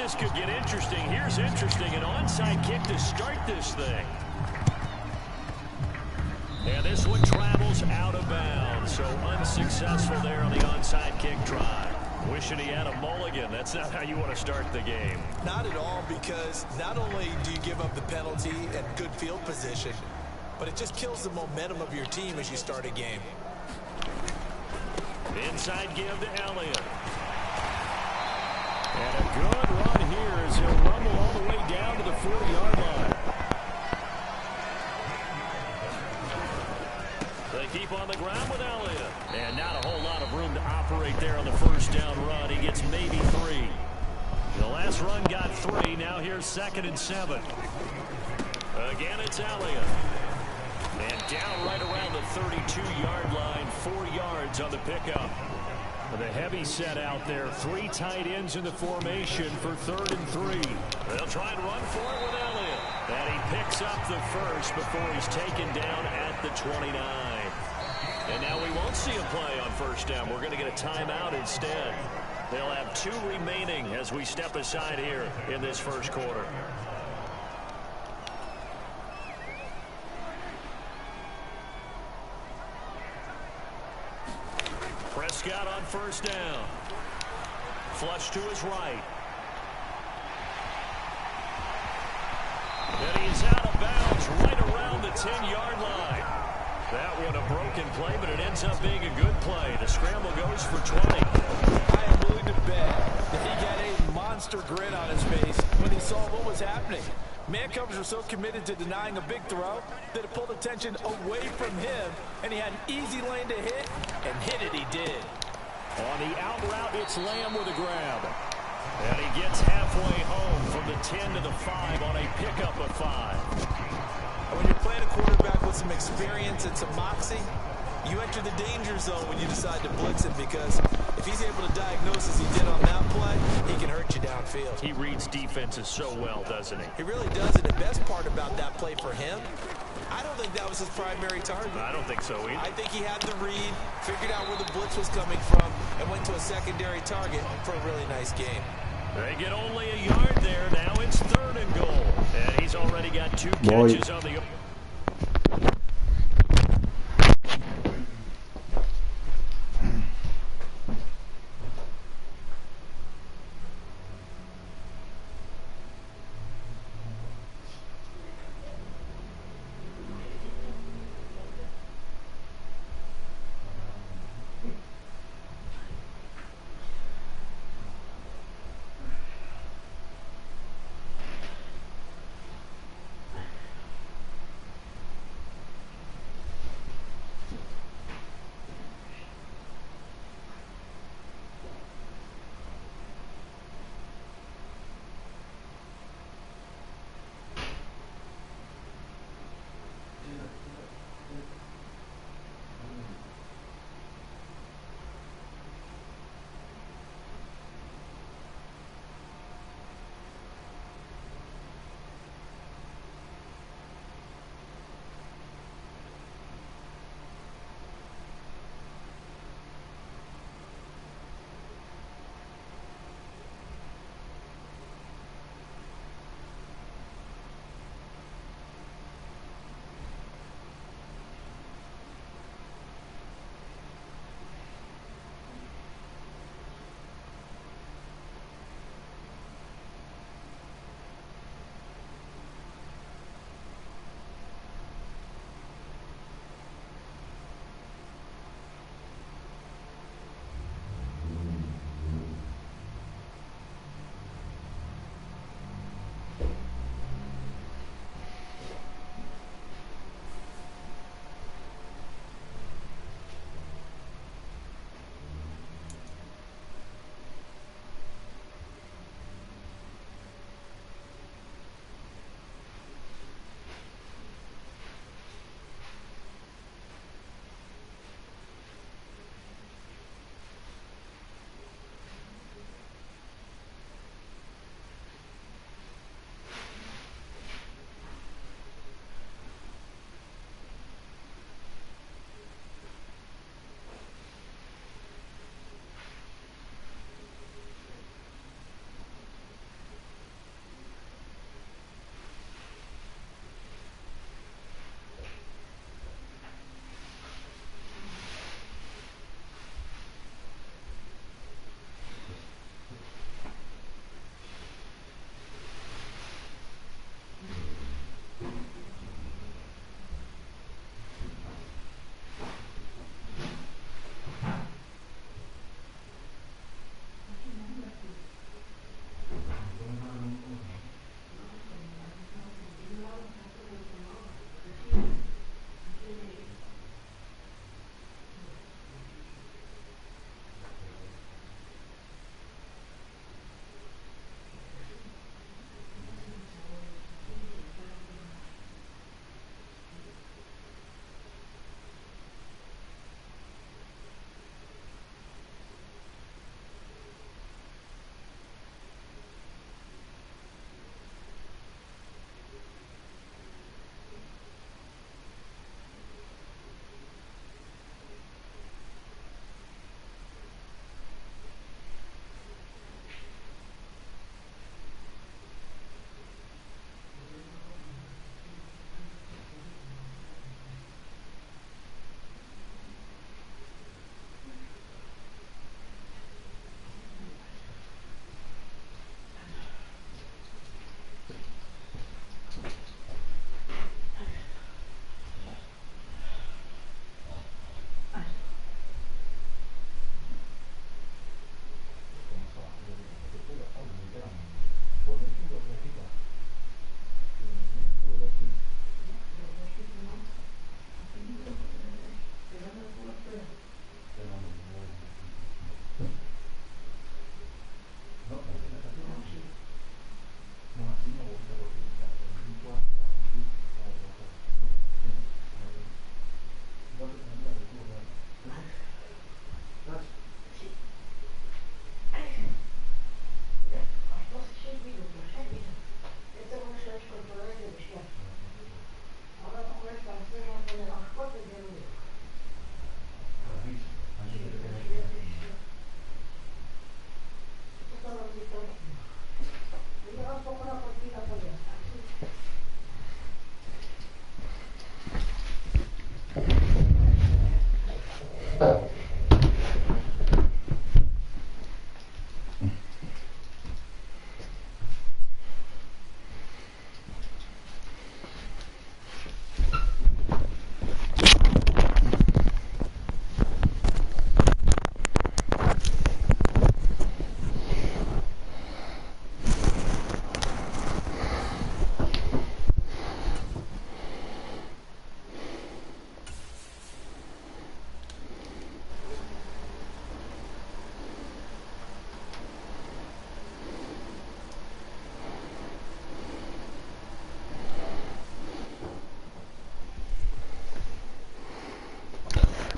this could get interesting. Here's interesting, an onside kick to start this thing. And this one travels out of bounds, so unsuccessful there on the onside kick try. Wishing he had a mulligan. That's not how you want to start the game. Not at all, because not only do you give up the penalty and good field position, but it just kills the momentum of your team as you start a game. Inside give to Elliott. And a good run here as he'll rumble all the way down to the 40-yard line. They keep on the ground with Elliott. And not a whole lot of room to operate there on the first down run. He gets maybe 3. The last run got 3. Now here's 2nd and 7. Again, it's Elliott. And down right around the 32-yard line. 4 yards on the pickup. The heavy set out there. 3 tight ends in the formation for 3rd and 3. They'll try and run for it with Elliott. And he picks up the first before he's taken down at the 29. And now we won't see a play on first down. We're going to get a timeout instead. They'll have 2 remaining as we step aside here in this first quarter. Prescott on first down. Flush to his right. And he's out of bounds right around the 10-yard line. That one a broken play, but it ends up being a good play. The scramble goes for 20. I am willing to bet that he got a monster grin on his face when he saw what was happening. Man coverage were so committed to denying a big throw that it pulled attention away from him, and he had an easy lane to hit, and hit it he did. On the out route, it's Lamb with a grab. And he gets halfway home from the 10 to the 5 on a pickup of 5. When you're playing a quarterback with some experience and some moxie, you enter the danger zone when you decide to blitz him, because if he's able to diagnose as he did on that play, he can hurt you downfield. He reads defenses so well, doesn't he? He really does, and the best part about that play for him, I don't think that was his primary target. I don't think so either. I think he had the read, figured out where the blitz was coming from, and went to a secondary target for a really nice game. They get only a yard there. Now it's 3rd and goal. And he's already got 2 catches on the...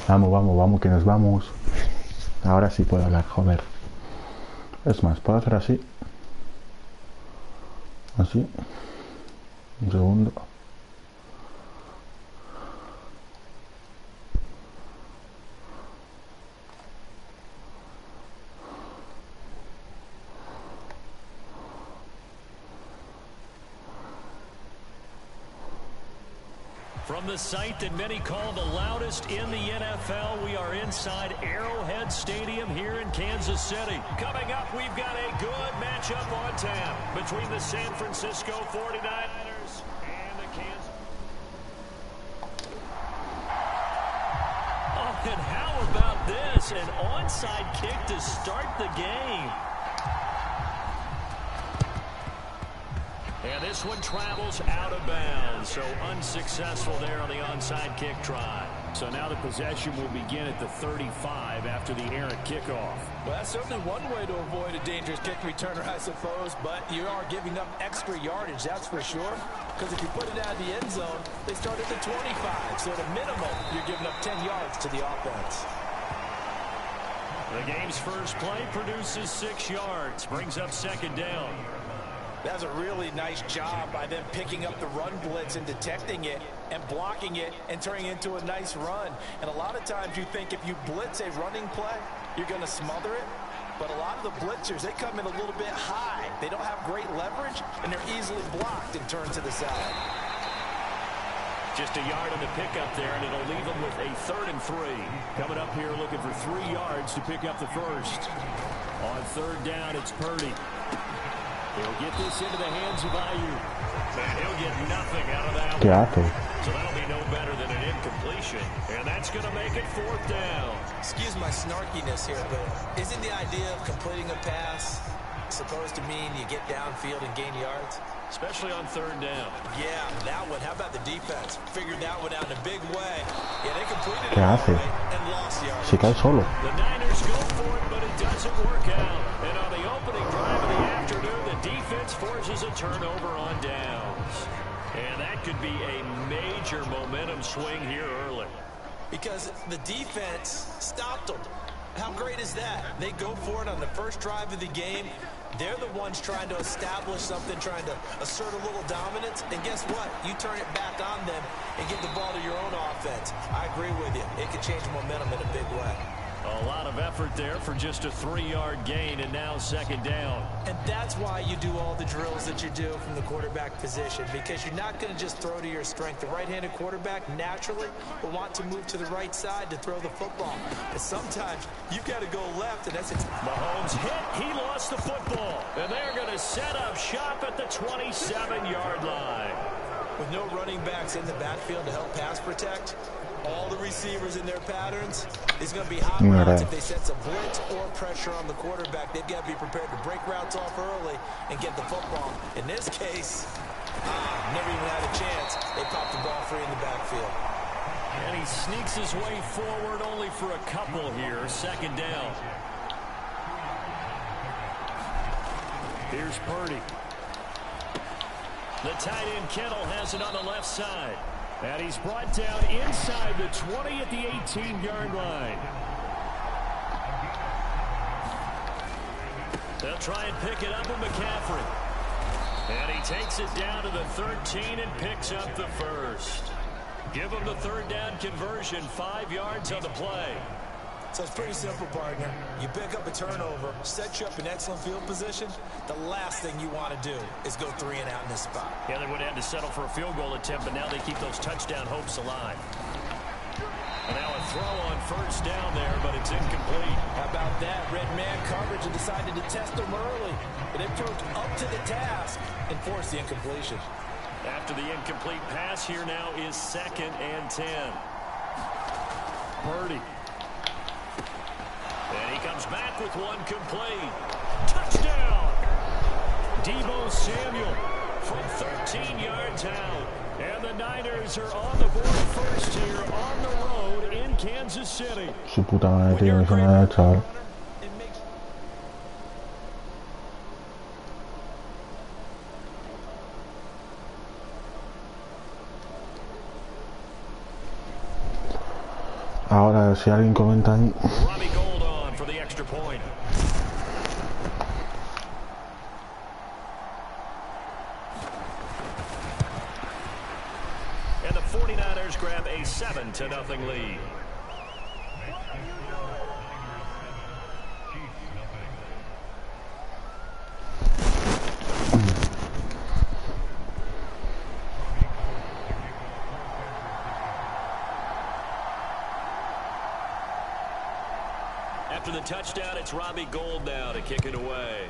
Vamos, que nos vamos. Ahora sí puedo hablar, joder. Es más, puedo hacer así. Así. Un segundo. From the site that many call the loudest in the NFL, we are inside Arrowhead Stadium here in Kansas City. Coming up, we've got a good matchup on tap between the San Francisco 49ers and the Kansas. Oh, and how about this? An onside kick to start the game. And this one travels out of bounds, so unsuccessful there on the onside kick try. So now the possession will begin at the 35 after the errant kickoff. Well, that's certainly one way to avoid a dangerous kick returner, I suppose, but you are giving up extra yardage, that's for sure. Because if you put it out of the end zone, they start at the 25, so at a minimum, you're giving up 10 yards to the offense. The game's first play produces 6 yards, brings up second down. That's a really nice job by them picking up the run blitz and detecting it and blocking it and turning it into a nice run. And a lot of times you think if you blitz a running play, you're going to smother it. But a lot of the blitzers, they come in a little bit high. They don't have great leverage, and they're easily blocked and turned to the side. Just a yard on the pickup there, and it'll leave them with a 3rd and 3. Coming up here looking for 3 yards to pick up the first. On 3rd down, it's Purdy. He'll get this into the hands of Ayuk. And he'll get nothing out of that one. So that'll be no better than an incompletion. And that's going to make it 4th down. Excuse my snarkiness here, but isn't the idea of completing a pass supposed to mean you get downfield and gain yards? Especially on 3rd down. Yeah, that one. How about the defense? Figured that one out in a big way. Yeah, they completed it and lost yards. Se cae solo. The Niners go for it, but it doesn't work out. And on the opening drive of the afternoon, the defense forces a turnover on downs. And that could be a major momentum swing here early. Because the defense stopped them. How great is that? They go for it on the first drive of the game. They're the ones trying to establish something, trying to assert a little dominance. And guess what? You turn it back on them and give the ball to your own offense. I agree with you. It can change momentum in a big way. A lot of effort there for just a 3-yard gain, and now 2nd down. And that's why you do all the drills that you do from the quarterback position, because you're not going to just throw to your strength. The right-handed quarterback naturally will want to move to the right side to throw the football. And sometimes you've got to go left, and that's Mahomes hit. He lost the football. And they're going to set up shop at the 27-yard line. With no running backs in the backfield to help pass protect, all the receivers in their patterns, it's going to be hot routes if they sense a blitz or pressure on the quarterback. They've got to be prepared to break routes off early and get the football. In this case, never even had a chance. They popped the ball free in the backfield. And he sneaks his way forward only for a couple here. 2nd down. Here's Purdy. The tight end Kittle has it on the left side. And he's brought down inside the 20 at the 18-yard line. They'll try and pick it up with McCaffrey. And he takes it down to the 13 and picks up the first. Give him the 3rd down conversion, 5 yards on the play. So it's pretty simple, partner. You pick up a turnover, set you up in excellent field position. The last thing you want to do is go 3 and out in this spot. Yeah, they would have had to settle for a field goal attempt, but now they keep those touchdown hopes alive. Now a throw on first down there, but it's incomplete. How about that? Red man coverage and decided to test them early. But it proved up to the task and forced the incompletion. After the incomplete pass, here now is 2nd and 10. Purdy. And he comes back with one complete. Touchdown! Deebo Samuel from 13 yards out. And the Niners are on the board first here on the road in Kansas City. Su puta madre, tío, eso me da el chaval. Ahora, si alguien comenta ahí. And the 49ers grab a 7-0 lead. After the touchdown, it's Robbie Gould now to kick it away.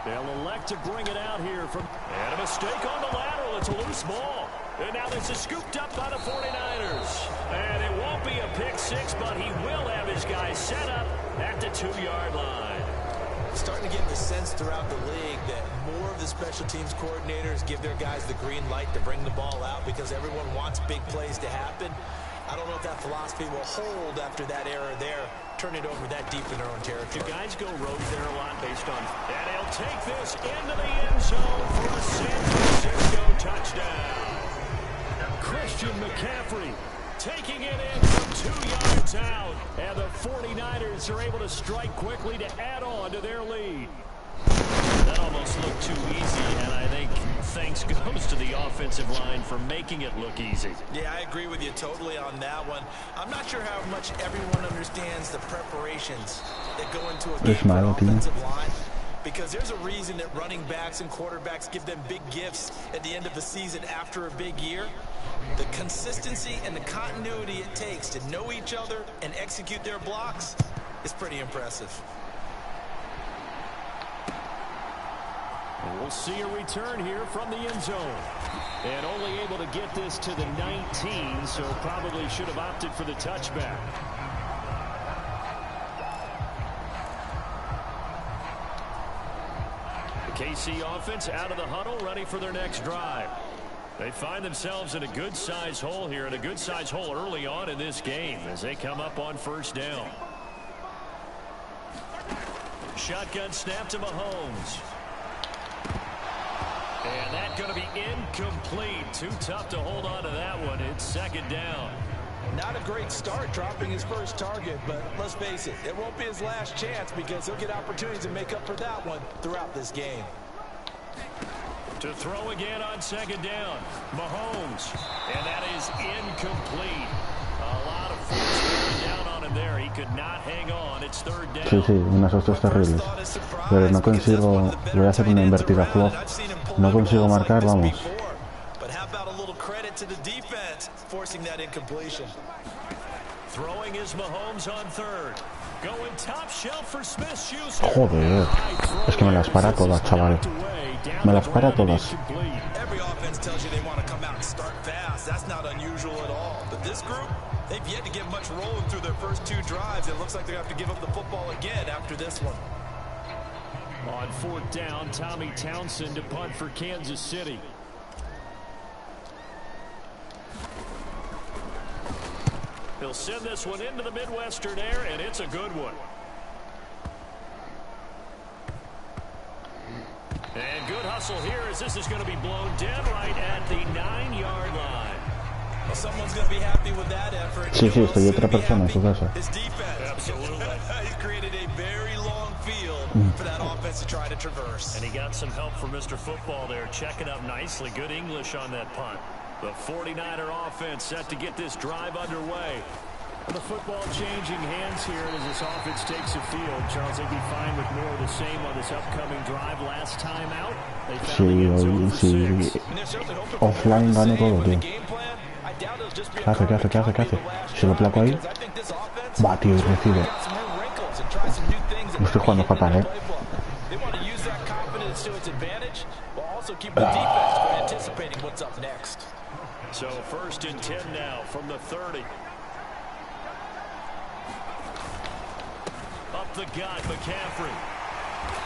They'll elect to bring it out here from... And a mistake on the lateral. It's a loose ball. And now this is scooped up by the 49ers. And it won't be a pick six, but he will have his guys set up at the 2-yard line. Starting to get the sense throughout the league that more of the special teams coordinators give their guys the green light to bring the ball out because everyone wants big plays to happen. I don't know if that philosophy will hold after that error there. Turn it over that deep in their own territory. Do guys go rogue there a lot based on... And he'll take this into the end zone for a San Francisco touchdown. Christian McCaffrey taking it in from 2 yards out. And the 49ers are able to strike quickly to add on to their lead. That almost looked too easy, and I think thanks goes to the offensive line for making it look easy. Yeah, I agree with you totally on that one. I'm not sure how much everyone understands the preparations that go into a game for offensive line, because there's a reason that running backs and quarterbacks give them big gifts at the end of the season after a big year. The consistency and the continuity it takes to know each other and execute their blocks is pretty impressive. And we'll see a return here from the end zone. And only able to get this to the 19, so probably should have opted for the touchback. The KC offense out of the huddle, ready for their next drive. They find themselves in a good-sized hole here, and a good-sized hole early on in this game as they come up on first down. Shotgun snap to Mahomes. And that's going to be incomplete. Too tough to hold on to that one. It's second down. Not a great start dropping his first target, but let's face it, it won't be his last chance because he'll get opportunities to make up for that one throughout this game. To throw again on second down, Mahomes. And that is incomplete. A lot of force down on him there. He could not hang on. It's third down. Sí, sí, unas hostias terribles. Pero no consigo... Voy a hacer una invertida flop. No consigo marcar, vamos. But how about a little credit to the defense forcing that incompletion? Throwing is Mahomes on third. Going top shelf for Smith-Schuster. Joder, es que me las para todas, chaval. Me las para todas. Every offense tells you they want to come out and start fast. That's not unusual at all. But this group, they've yet to get much rolling through their first 2 drives. It looks like they have to give up the football again after this one. On fourth down, Tommy Townsend to punt for Kansas City. He'll send this one into the Midwestern air, and it's a good one. And good hustle here as this is going to be blown dead right at the 9-yard line. Well, someone's going to be happy with that effort. Sí, sí, estoy otra persona en su casa. His defense. Absolutely. He's created a very long field for that offense to try to traverse. And he got some help from Mr. Football there, checking up nicely. Good English on that punt. The 49er offense set to get this drive underway. The football changing hands here as this offense takes the field. Charles, they'd be fine with more of the same on this upcoming drive. Last time out, they found Sí, offline gano todo, tío. ¿Qué hace? Si lo placo ahí. Va, tío, y recibe. No estoy jugando fatal, ¿eh? So first and 10 now from the 30. Up the gut, McCaffrey.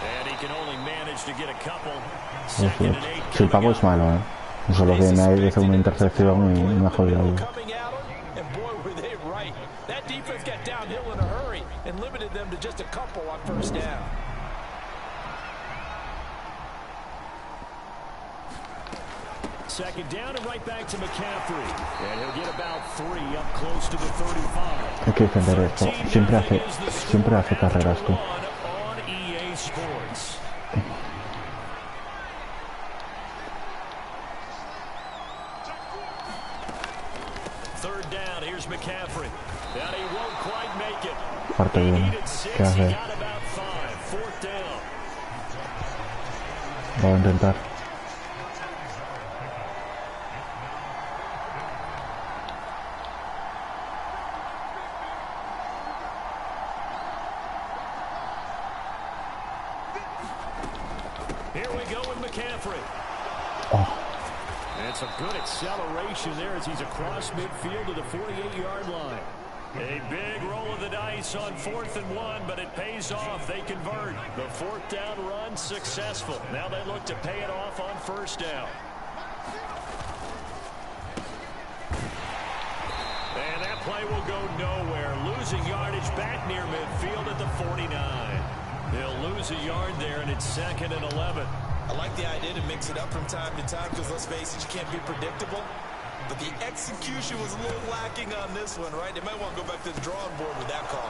And he can only manage to get a couple. Second and 8. Si el pago es malo, ¿eh? Solo que me hay que hacer una intercepción y me ha jodido algo. Second down and right back to McCaffrey. And he'll get about 3 up close to the 35. Hay que defender esto. Siempre hace carreras, tú. Third down, here's McCaffrey. And he won't quite make it. Parte bien. ¿Qué hace? Voy a intentar. Here we go with McCaffrey. Oh. And some good acceleration there as he's across midfield to the 48-yard line. A big roll of the dice on 4th and 1, but it pays off. They convert. The 4th down run successful. Now they look to pay it off on 1st down. And that play will go nowhere. Losing yardage back near midfield at the 49. They'll lose a yard there, and it's 2nd and 11. I like the idea to mix it up from time to time because, let's face it, you can't be predictable. But the execution was a little lacking on this one, right? They might want to go back to the drawing board with that call.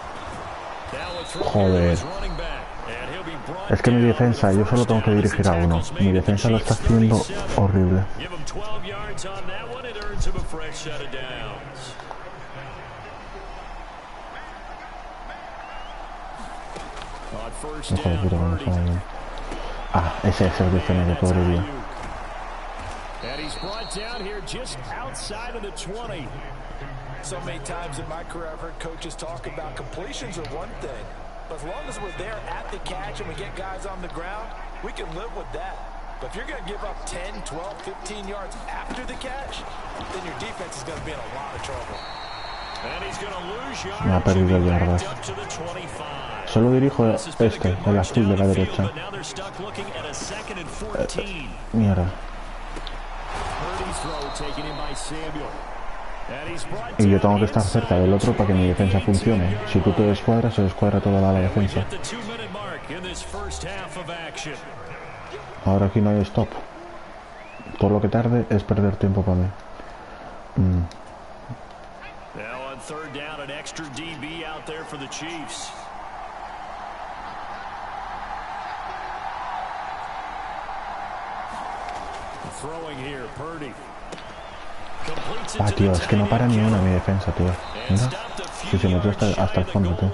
Joder. Es que mi defensa, yo solo tengo que dirigir a uno. Mi defensa lo está haciendo horrible. Hijo de puta, cuando está bien. Ah, ese es el diccionario, pobre tío. And he's brought down here just outside of the 20. So many times in my career I've heard coaches talk about completions are one thing, but as long as we're there at the catch and we get guys on the ground, we can live with that. But if you're going to give up 10, 12, 15 yards after the catch, then your defense is going to be in a lot of trouble. And he's going to lose yards. Me ha perdido yardas. Solo dirijo este, el azul de la derecha. Mierda. Y yo tengo que estar cerca del otro para que mi defensa funcione. Si tú te descuadras, se descuadra toda la defensa. Ahora aquí no hay stop. Todo lo que tarde es perder tiempo para mí. Ah, tío, es que no para ni una mi defensa, tío. Mira, si se metió hasta el fondo, tío.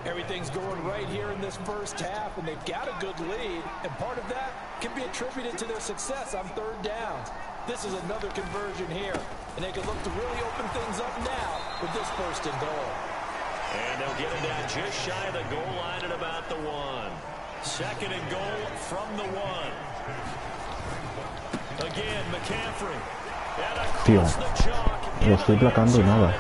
Everything's going right here in this first half, and they've got a good lead, and part of that can be attributed to their success on 3rd downs. This is another conversion here, and they can look to really open things up now with this 1st and goal. And they'll get it down just shy of the goal line at about the 1. 2nd and goal from the 1. Again, McCaffrey. Tío, lo estoy placando y nada.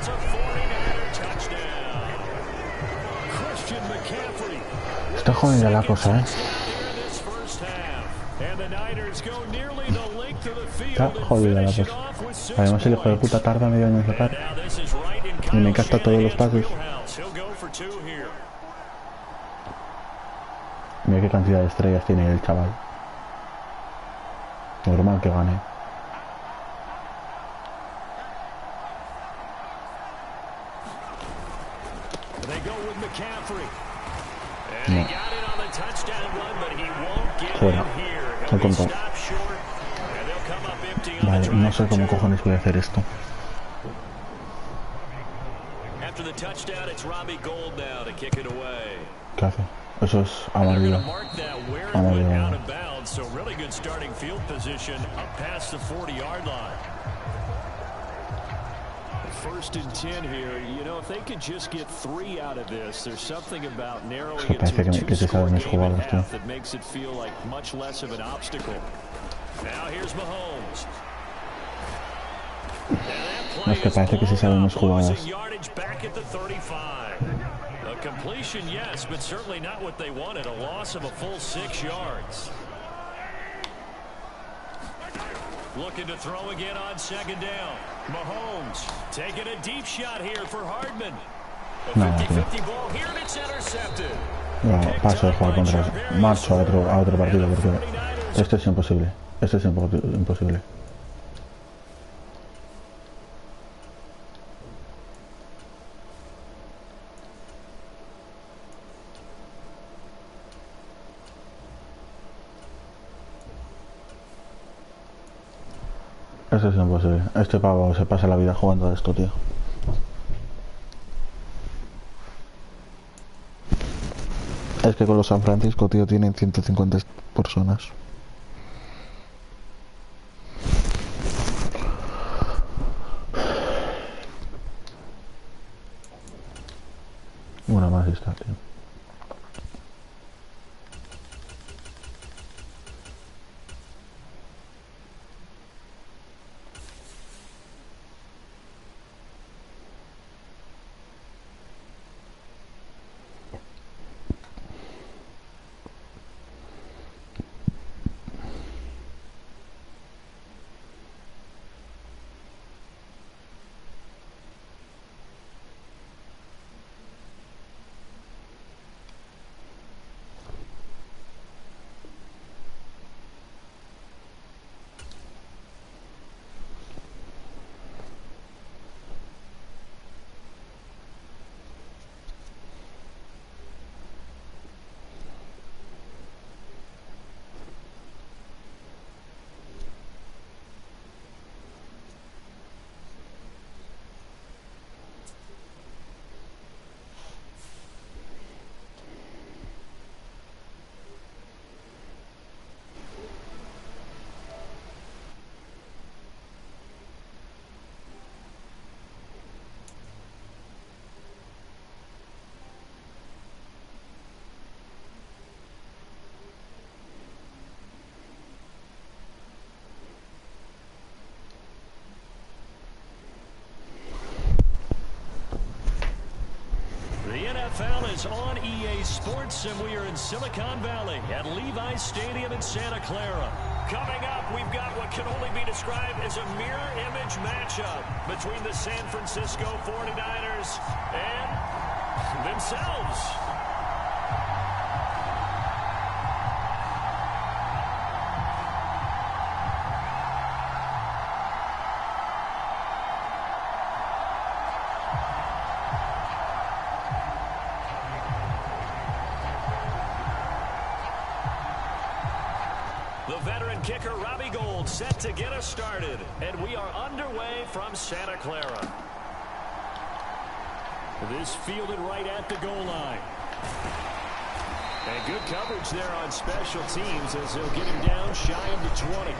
Está jodida la cosa, Está jodida la cosa. Además el hijo de puta tarda medio año en sacar. Y me encanta todos los pases. Mira qué cantidad de estrellas tiene el chaval. Normal que gane. No. Fuera. No contó. Vale, no sé cómo cojones voy a hacer esto. ¿Qué hace? Eso es amarillo. Amarillo. First and 10 here. You know, if they could just get 3 out of this, there's something about narrowing it to a 2-score game and a half that makes it feel like much less of an obstacle. Now here's Mahomes. No, es que parece que sí saben mis jugadas. Back at the 35. A completion, yes, but certainly not what they wanted. A loss of a full 6 yards. Looking to throw again on second down. Mahomes taking a deep shot here for Hardman. A 50-50 ball here and it's intercepted. No, paso de jugar contra eso. Marcho a otro partido porque esto es imposible. Esto es imposible. Eso es imposible. Este pavo se pasa la vida jugando a esto, tío. Es que con los San Francisco, tío, tienen 150 personas. Una más está, tío. NFL is on EA Sports, and we are in Silicon Valley at Levi's Stadium in Santa Clara. Coming up, we've got what can only be described as a mirror image matchup between the San Francisco 49ers and themselves. Kicker Robbie Gould set to get us started, and we are underway from Santa Clara. This fielded right at the goal line. And good coverage there on special teams as they'll get him down shy of the 20.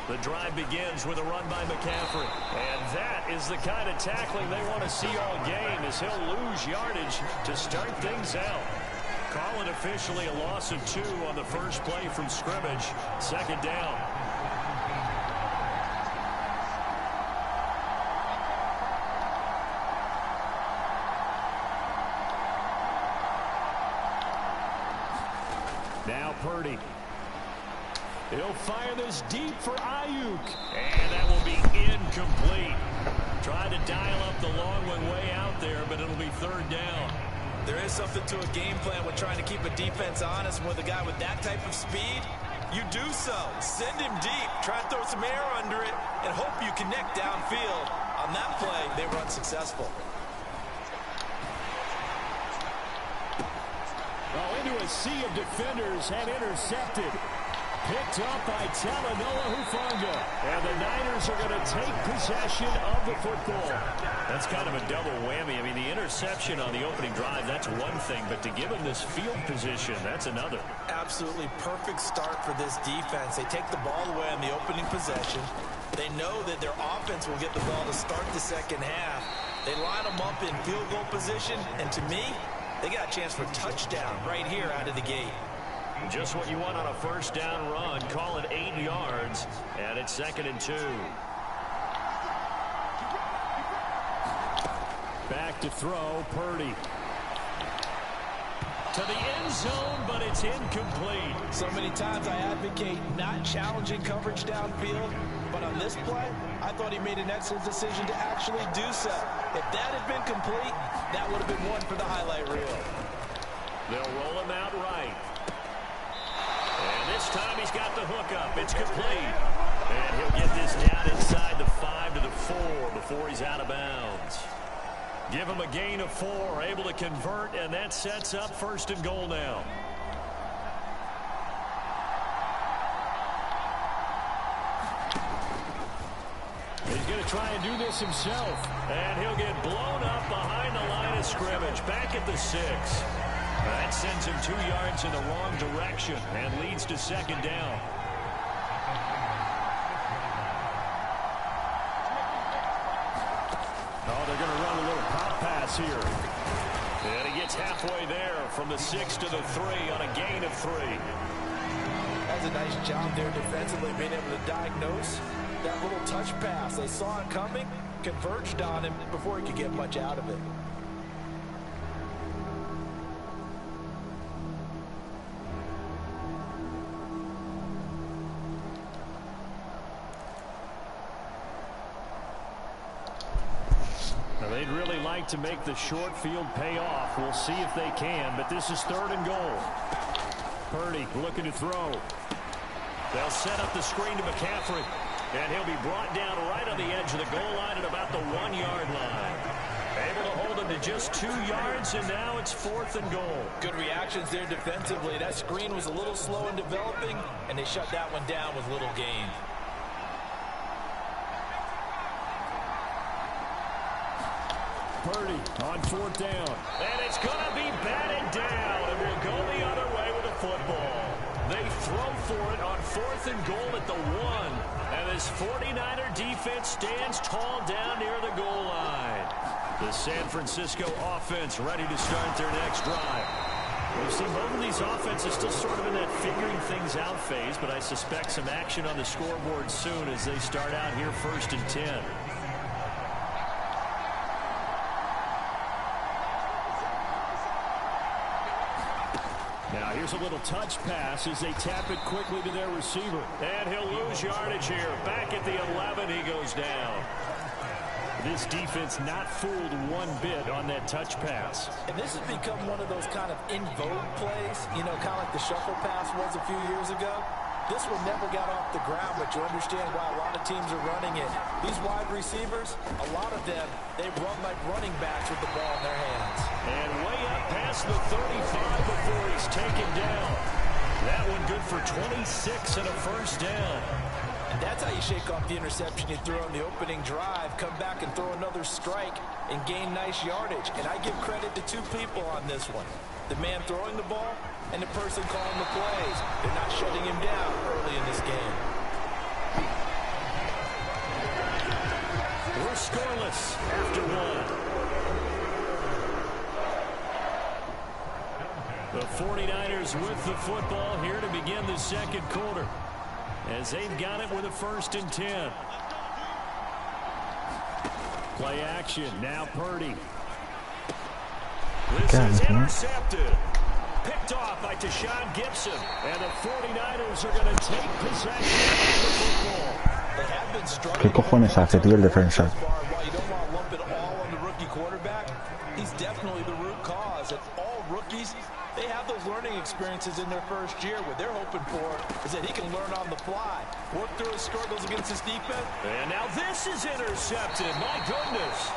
The drive begins with a run by McCaffrey. And that is the kind of tackling they want to see all game, as he'll lose yardage to start things out. Call it officially a loss of 2 on the first play from scrimmage. Second down. Now Purdy. He'll fire this deep for Ayuk. And that will be incomplete. Tried to dial up the long one way out there, but it'll be third down. There is something to a game plan with trying to keep a defense honest with a guy with that type of speed. you do so. Send him deep, try to throw some air under it, and hope you connect downfield. On that play, they were unsuccessful. Well, into a sea of defenders and intercepted. Picked up by Talanoa Hufanga. And the Niners are going to take possession of the football. That's kind of a double whammy. I mean, the interception on the opening drive, that's one thing. But to give them this field position, that's another. Absolutely perfect start for this defense. They take the ball away on the opening possession. They know that their offense will get the ball to start the second half. They line them up in field goal position. And to me, they got a chance for touchdown right here out of the gate. Just what you want on a first down run. Call it 8 yards, and it's 2nd and 2. Back to throw, Purdy. To the end zone, but it's incomplete. So many times I advocate not challenging coverage downfield, but on this play, I thought he made an excellent decision to actually do so. If that had been complete, that would have been one for the highlight reel. They'll roll him out right. And this time he's got the hook up. It's complete. And he'll get this down inside the 5 to the 4 before he's out of bounds. Give him a gain of 4, able to convert, and that sets up 1st and goal now. He's going to try and do this himself. And he'll get blown up behind the line of scrimmage. Back at the 6. That sends him 2 yards in the wrong direction and leads to 2nd down. Oh, they're going to run a little pop pass here. And he gets halfway there from the 6 to the 3 on a gain of 3. That's a nice job there defensively, being able to diagnose that little touch pass. They saw it coming, converged on him before he could get much out of it. They'd really like to make the short field pay off. We'll see if they can, but this is 3rd and goal. Purdy looking to throw. They'll set up the screen to McCaffrey, and he'll be brought down right on the edge of the goal line at about the 1-yard line. Able to hold him to just 2 yards, and now it's 4th and goal. Good reactions there defensively. That screen was a little slow in developing, and they shut that one down with little gain. Purdy on 4th down. And it's going to be batted down, and we'll go the other way with the football. They throw for it on 4th and goal at the 1. And this 49er defense stands tall down near the goal line. The San Francisco offense ready to start their next drive. We've seen both of these offenses still sort of in that figuring things out phase, but I suspect some action on the scoreboard soon as they start out here 1st and 10. Now here's a little touch pass as they tap it quickly to their receiver. And he'll lose yardage here. Back at the 11, he goes down. This defense not fooled one bit on that touch pass. And this has become one of those kind of in vogue plays, you know, kind of like the shuffle pass was a few years ago. This one never got off the ground, but you understand why a lot of teams are running it. These wide receivers, a lot of them, they run like running backs with the ball in their hands. And way up past the 35 before he's taken down. That one good for 26 and a 1st down. And that's how you shake off the interception you threw on the opening drive, come back and throw another strike and gain nice yardage. And I give credit to 2 people on this one. The man throwing the ball and the person calling the plays. They're not shutting him down early in this game. We're scoreless after 1. The 49ers with the football here to begin the 2nd quarter, as they've got it with a 1st and 10. Play action. Now Purdy. This is intercepted. Picked off by Tashawn Gibson. And the 49ers are going to take possession of the football. They have been struggling. ¿Qué cojones hace, tío, el defensa? While you don't want to lump it all on the rookie quarterback, he's definitely the root cause. And all rookies, they have those learning experiences offenses in their first year. What they're hoping for is that he can learn on the fly, work through his struggles against his defense. And now this is intercepted. My goodness.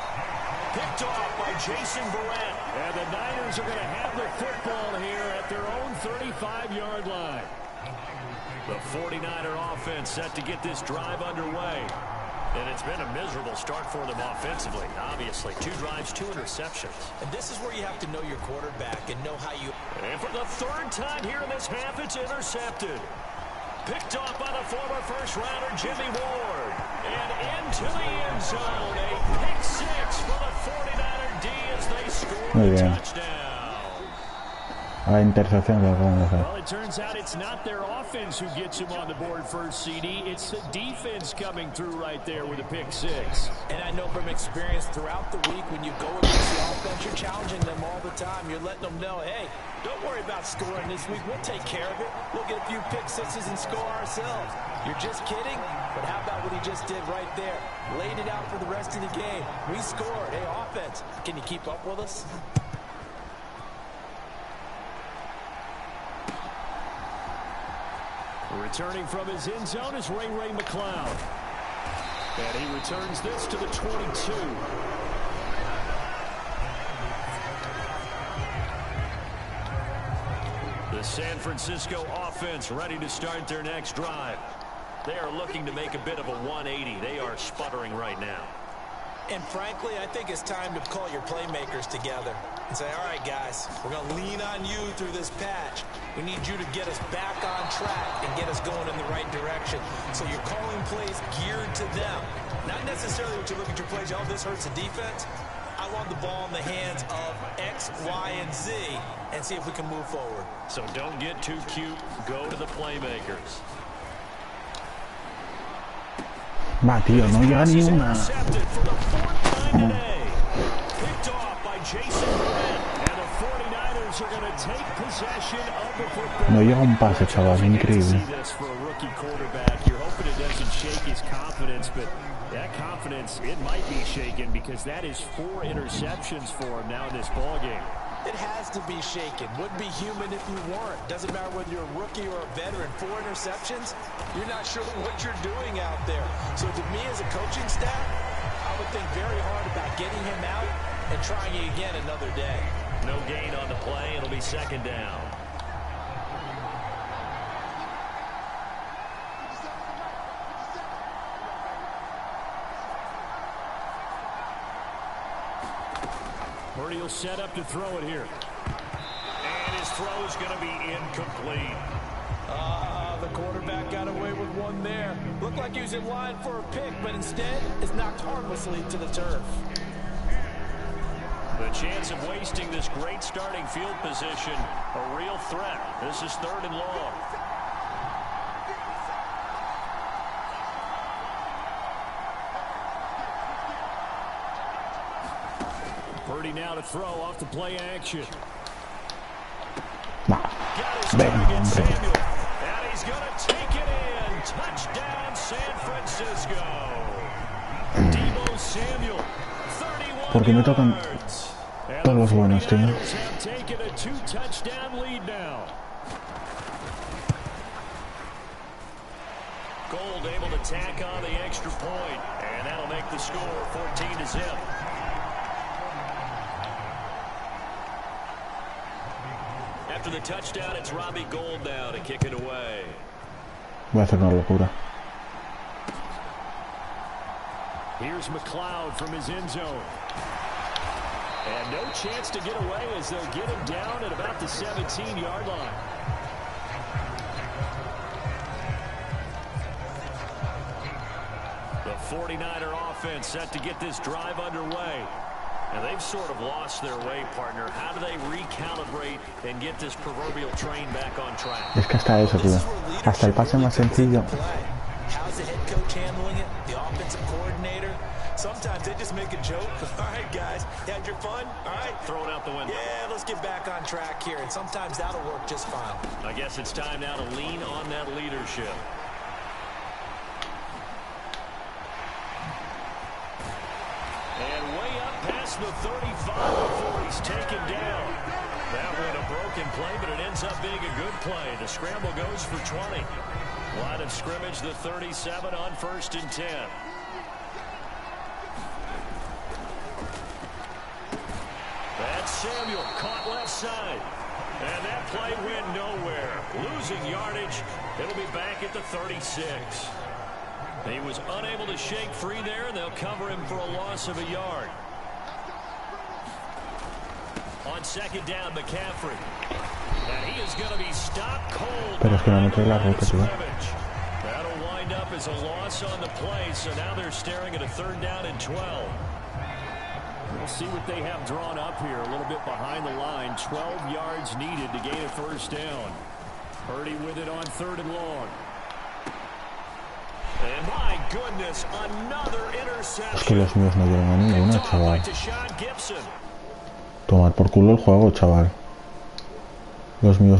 Picked off by Jason Verrett. And the Niners are going to have the football here at their own 35-yard line. The 49er offense set to get this drive underway. And it's been a miserable start for them offensively, obviously. 2 drives, 2 interceptions. And this is where you have to know your quarterback and know how you... And for the 3rd time here in this half, it's intercepted. Picked off by the former first-rounder, Jimmy Ward. And into the end zone. A pick 6 for the 49er D as they score a touchdown. La intercepción que vamos a hacer. Well, it turns out it's not their offense who gets him on the board first, CD. It's the defense coming through right there with a pick 6. And I know from experience throughout the week, when you go against the offense, you're challenging them all the time. You're letting them know, hey, don't worry about scoring this week. We'll take care of it. We'll get a few pick 6s and score ourselves. You're just kidding? But how about what he just did right there? Laid it out for the rest of the game. We scored. Hey, offense, can you keep up with us? Returning from his end zone is Ray McCloud. And he returns this to the 22. The San Francisco offense ready to start their next drive. They are looking to make a bit of a 180. They are sputtering right now. And frankly, I think it's time to call your playmakers together and say, all right, guys, we're going to lean on you through this patch. We need you to get us back on track and get us going in the right direction. So you're calling plays geared to them. Not necessarily what you look at your plays, oh, this hurts the defense. I want the ball in the hands of X, Y, and Z and see if we can move forward. So don't get too cute. Go to the playmakers. Va, tío, no llega ni una. No llega un pase, chaval, increíble. That confidence, it might be shaken because that is 4 interceptions for him now in this ballgame. It has to be shaken. Wouldn't be human if you weren't. Doesn't matter whether you're a rookie or a veteran. 4 interceptions, you're not sure what you're doing out there. So to me as a coaching staff, I would think very hard about getting him out and trying it again another day. No gain on the play. It'll be 2nd down. Purdy will set up to throw it here. And his throw is going to be incomplete. The quarterback got away with one there. Looked like he was in line for a pick, but instead is knocked harmlessly to the turf. The chance of wasting this great starting field position, a real threat. This is 3rd and long. Purdy now to throw off the play action. Got his target, Samuel. And he's going to take it in. Touchdown, San Francisco. Deebo Samuel, 31 ¿Por qué me tocan todos los buenos, tío? have taken a 2-touchdown lead now. Gold able to tack on the extra point. And that'll make the score 14-0. After the touchdown, it's Robbie Gould now to kick it away. Voy a hacer una locura. Here's McCloud from his end zone. And no chance to get away as they'll get him down at about the 17-yard line. The 49er offense set to get this drive underway. And they've sort of lost their way, partner. How do they recalibrate and get this proverbial train back on track? Es que hasta eso, tío. Hasta el pase más sencillo. How's the head coach handling it? The offensive coordinator? Sometimes they just make a joke. All right, guys, had your fun? All right. Throw it out the window. Yeah, let's get back on track here. And sometimes that'll work just fine. I guess it's time now to lean on that leadership. And way up past the 35 before he's taken down. That one a broken play, but it ends up being a good play. The scramble goes for 20. Line of scrimmage, the 37 on 1st and 10. That's Samuel, caught left side. And that play went nowhere. Losing yardage. It'll be back at the 36. He was unable to shake free there, and they'll cover him for a loss of a yard. On 2nd down, McCaffrey. And he is going to be stopped cold. Pero es que no me trae la ruta, tío. That'll wind up as a loss on the play, so now they're staring at a 3rd down and 12. We'll see what they have drawn up here. A little bit behind the line. 12 yards needed to gain a 1st down. Purdy with it on 3rd and long. And my goodness, another interception. Es que los míos no llegan a ninguna, chaval. Tomar por culo el juego, chaval. Los míos